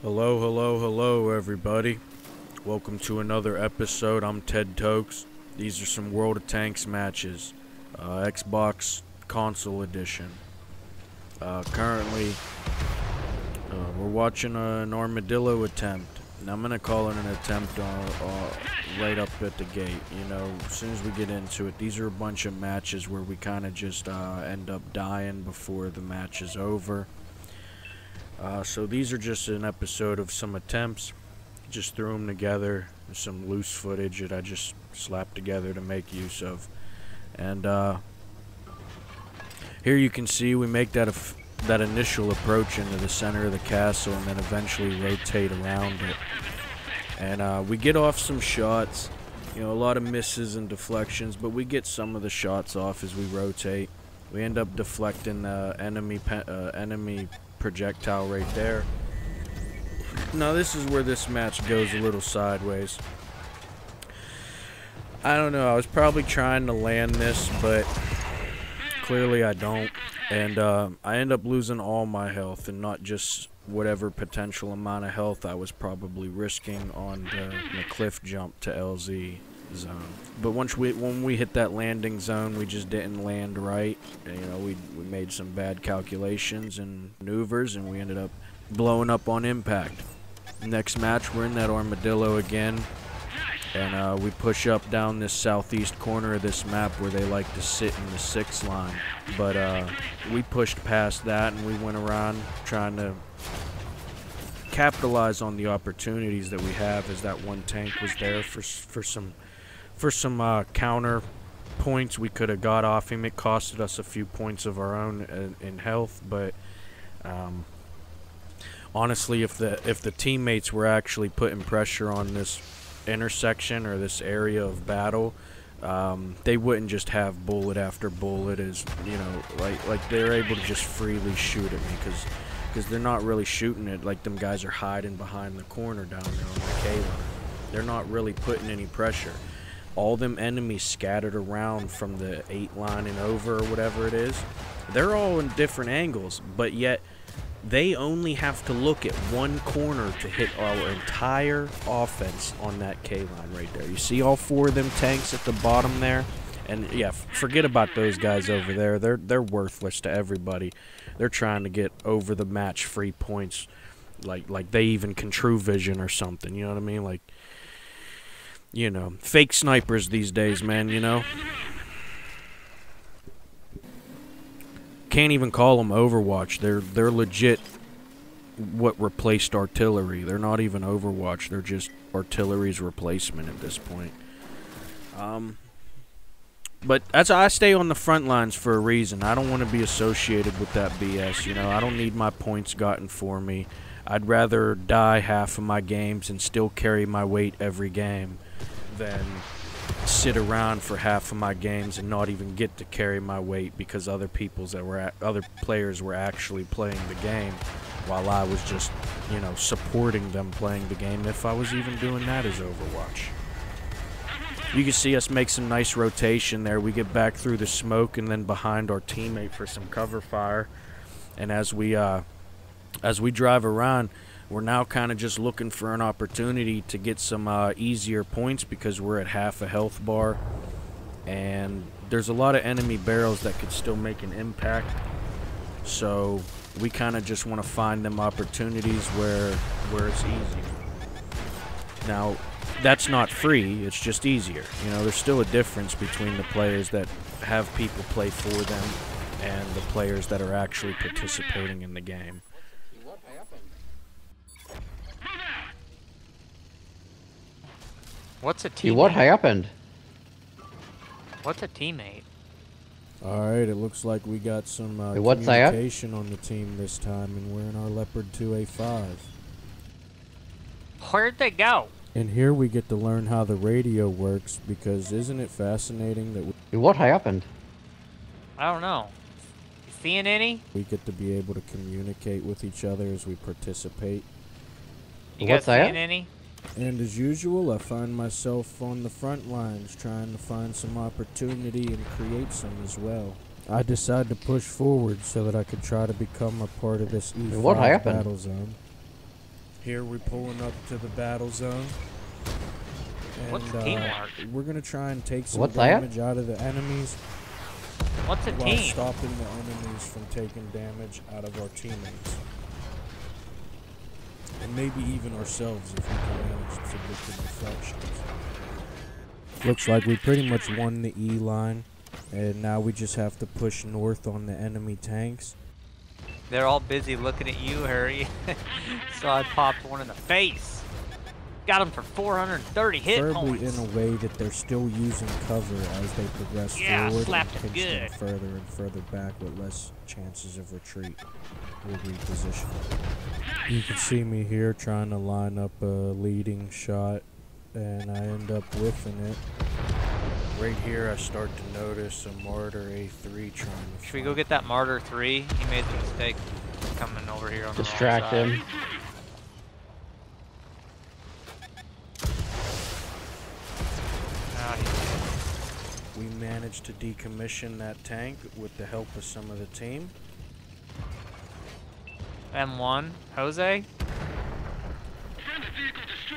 Hello, hello, hello, everybody. Welcome to another episode. I'm TedTokez. These are some World of Tanks matches, Xbox Console Edition. Currently, we're watching an armadillo attempt, and I'm gonna call it an attempt right up at the gate. You know, as soon as we get into it, these are a bunch of matches where we kind of just end up dying before the match is over. So these are just an episode of some attempts. Just threw them together. There's some loose footage that I just slapped together to make use of. And here you can see we make that initial approach into the center of the castle and then eventually rotate around it. And we get off some shots. You know, a lot of misses and deflections, but we get some of the shots off as we rotate. We end up deflecting the enemy projectile right there. Now this is where this match goes a little sideways. I don't know, I was probably trying to land this, but clearly I don't. And I end up losing all my health and not just whatever potential amount of health I was probably risking on the cliff jump to LZ zone. But when we hit that landing zone, we just didn't land right. And, you know, we made some bad calculations and maneuvers, and we ended up blowing up on impact. Next match, we're in that armadillo again, and we push up down this southeast corner of this map where they like to sit in the 6 line. But we pushed past that, and we went around trying to capitalize on the opportunities that we have, as that one tank was there for some counter points we could have got off him. It costed us a few points of our own in health, but honestly, if the teammates were actually putting pressure on this intersection or this area of battle, they wouldn't just have bullet after bullet, as you know, like they're able to just freely shoot at me, because they're not really shooting it like them guys are hiding behind the corner down there on the K line. They're not really putting any pressure. All them enemies scattered around from the 8 line and over, or whatever it is, they're all in different angles, but yet they only have to look at one corner to hit our entire offense on that K line right there. You see all 4 of them tanks at the bottom there? And yeah, forget about those guys over there. They're worthless to everybody. They're trying to get over the match free points, like they even can true vision or something. You know what I mean? Like, you know, fake snipers these days, man. You know, can't even call them Overwatch. They're legit what replaced artillery. They're not even Overwatch. They're just artillery's replacement at this point. But I stay on the front lines for a reason. I don't want to be associated with that BS. You know, I don't need my points gotten for me. I'd rather die half of my games and still carry my weight every game than sit around for half of my games and not even get to carry my weight because other players were actually playing the game while I was just, you know, supporting them playing the game, if I was even doing that as Overwatch. You can see us make some nice rotation there. We get back through the smoke and then behind our teammate for some cover fire. And as we drive around, we're now kind of just looking for an opportunity to get some easier points, because we're at half a health bar. And there's a lot of enemy barrels that could still make an impact. So we kind of just want to find them opportunities where it's easy. Now, that's not free, it's just easier. You know, there's still a difference between the players that have people play for them and the players that are actually participating in the game. What happened? What's a teammate? What happened? What's a teammate? Alright, it looks like we got some what's that? communication on the team this time, and we're in our Leopard 2A5. Where'd they go? And here we get to learn how the radio works, because isn't it fascinating that What happened? I don't know. You seeing any? we get to be able to communicate with each other as we participate? You What's guys that? seeing any? And as usual, I find myself on the front lines trying to find some opportunity and create some as well. I decided to push forward so that I could try to become a part of this E5 What happened? battle zone. Here we're pulling up to the battle zone. And, What's teamwork? we're going to try and take some What's that? damage out of the enemies What's a while team? stopping the enemies from taking damage out of our teammates. And maybe even ourselves if we can manage to get the deflections. Looks like we pretty much won the E line, and now we just have to push north on the enemy tanks. They're all busy looking at you, Harry. So I popped one in the face. Got him for 430 hit Preferably points. in a way that they're still using cover as they progress forward and slapped him pinch them good. further and further back with less chances of retreat or reposition. You can see me here trying to line up a leading shot, and I end up whiffing it. Right here I start to notice a Martyr A3 trying to Should we go get that Martyr 3? He made the mistake coming over here on Distract the wrong him. side. Ah, he's We managed to decommission that tank with the help of some of the team. M1, Jose?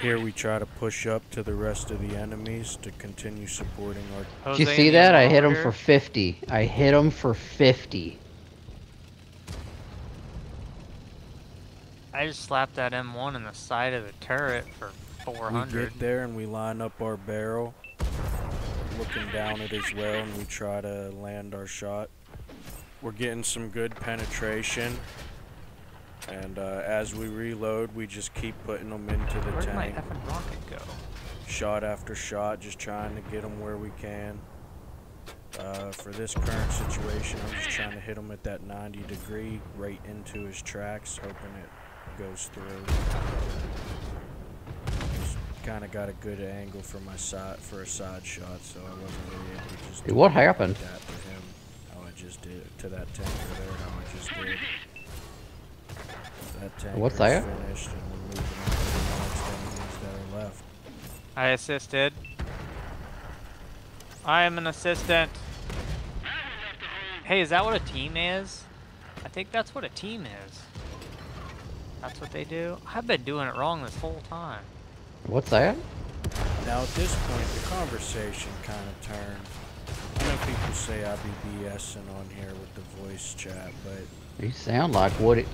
Here we try to push up to the rest of the enemies to continue supporting our... Jose Did you see and the that? I M1 hit over him for here? 50. I hit him for 50. I just slapped that M1 in the side of the turret for We 400. get there and we line up our barrel, looking down it as well, and we try to land our shot. We're getting some good penetration, and as we reload, we just keep putting them into the Where'd my tank. effing rocket go? Shot after shot, just trying to get them where we can. For this current situation, I'm just trying to hit him at that 90-degree right into his tracks, hoping it goes through. Just kind of got a good angle for my side for a side shot, so I wasn't really able to just. Dude, what happened? That to him, how I just did to that tanker there, how I just did. That tanker What's that? finished, and we're moving on to the next enemies that are left. I assisted. I am an assistant. Hey, is that what a team is? I think that's what a team is. That's what they do? I've been doing it wrong this whole time. What's that? Now at this point, the conversation kind of turned. I know people say I be BSing on here with the voice chat, but You sound like Woody.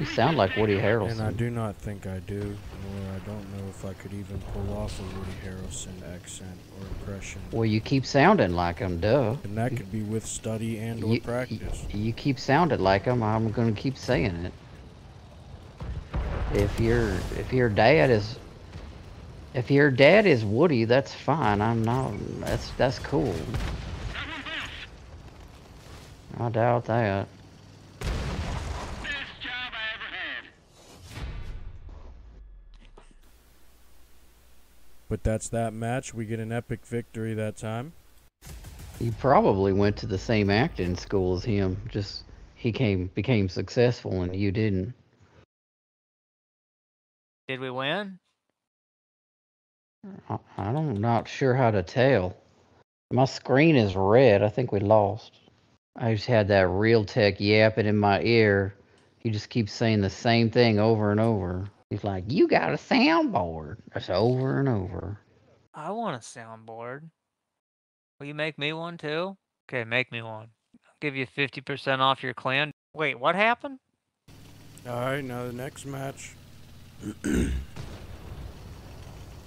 You sound like Woody Harrelson. and I do not think I do, or I don't know if I could even pull off a Woody Harrelson accent or impression. Well, you keep sounding like him, duh. And that could be with study and or practice. You keep sounding like him. I'm gonna keep saying it. If your dad is Woody, that's fine. I'm not. That's cool. I doubt that. But that's that match. We get an epic victory that time. You probably went to the same acting school as him. Just he became successful and you didn't. Did we win? I'm not sure how to tell. My screen is red. I think we lost. I just had that real tech yapping in my ear. He just keeps saying the same thing over and over. He's like, "You got a soundboard." That's over and over. I want a soundboard. Will you make me one too? Okay, make me one. I'll give you 50% off your clan. Wait, what happened? Alright, now the next match.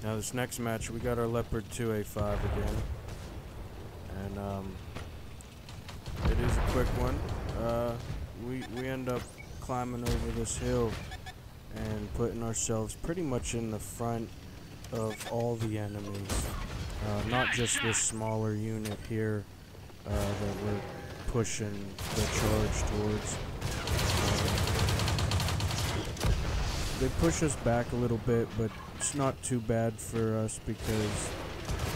Now this next match, we got our Leopard 2A5 again. And it is a quick one. We end up climbing over this hill and putting ourselves pretty much in the front of all the enemies. Not just this smaller unit here that we're pushing the charge towards. They push us back a little bit, but it's not too bad for us because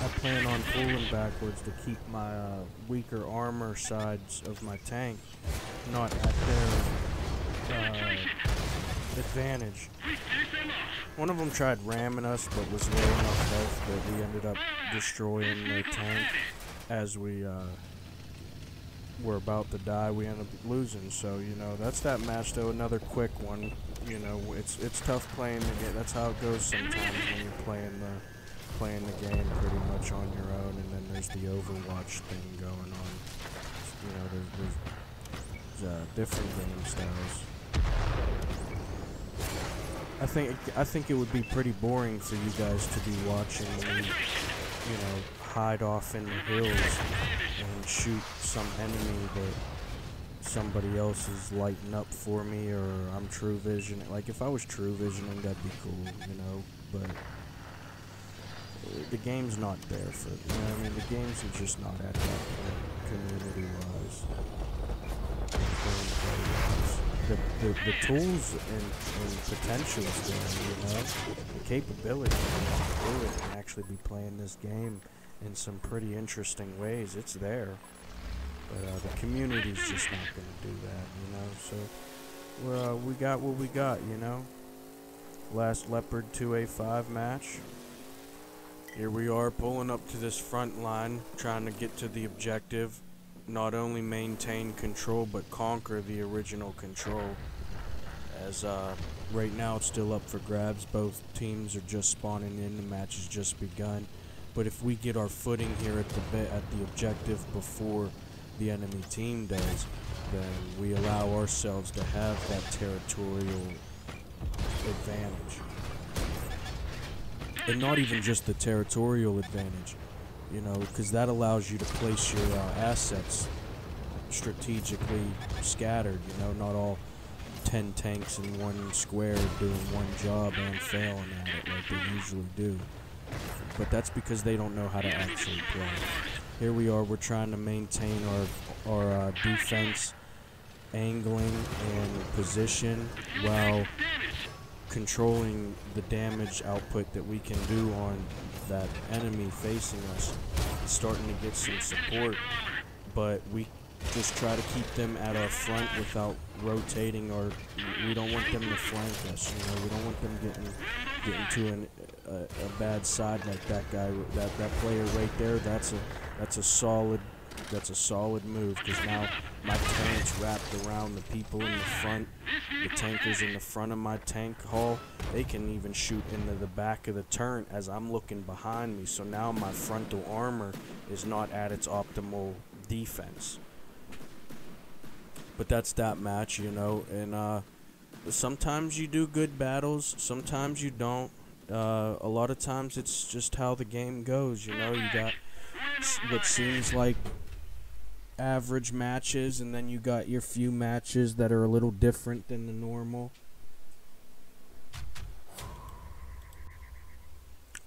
I plan on pulling backwards to keep my weaker armor sides of my tank not at their advantage. One of them tried ramming us, but was low enough health that we ended up destroying their tank as we we're about to die, we end up losing. So, you know, that's that match, though. Another quick one. You know, it's tough playing the game. That's how it goes sometimes when you're playing the game pretty much on your own, and then there's the Overwatch thing going on. You know, there's different game styles. I think it would be pretty boring for you guys to be watching me, you know, hide off in the hills and shoot some enemy that somebody else is lighting up for me, or I'm true vision. Like, if I was true visioning, that'd be cool, you know, but the game's not there for, you know what I mean? The games are just not at that point, community-wise, gameplay-wise. The tools and potentials there, you know? The capability to do it and actually be playing this game in some pretty interesting ways, it's there. But the community's just not going to do that, you know? So we got what we got, you know? Last Leopard 2A5 match. Here we are pulling up to this front line, trying to get to the objective. Not only maintain control, but conquer the original control. As right now it's still up for grabs. Both teams are just spawning in. The match has just begun. But if we get our footing here at the objective before the enemy team does, then we allow ourselves to have that territorial advantage. And not even just the territorial advantage, you know, because that allows you to place your assets strategically scattered, you know, not all 10 tanks in one square doing one job and failing at it like they usually do. But that's because they don't know how to actually play. Here we are, we're trying to maintain our defense, angling, and position while controlling the damage output that we can do on that enemy facing us. It's starting to get some support, but we just try to keep them at our front without rotating, or we don't want them to flank us, you know. We don't want them getting to a bad side like that guy, that player right there. That's a solid move, because now my tank's wrapped around the people in the front. The tankers in the front of my tank hull, they can even shoot into the back of the turret as I'm looking behind me. So now my frontal armor is not at its optimal defense. But that's that match, you know. And sometimes you do good battles, sometimes you don't. A lot of times it's just how the game goes, you know. You got what seems like average matches, and then you got your few matches that are a little different than the normal.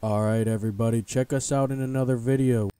Alright everybody, check us out in another video.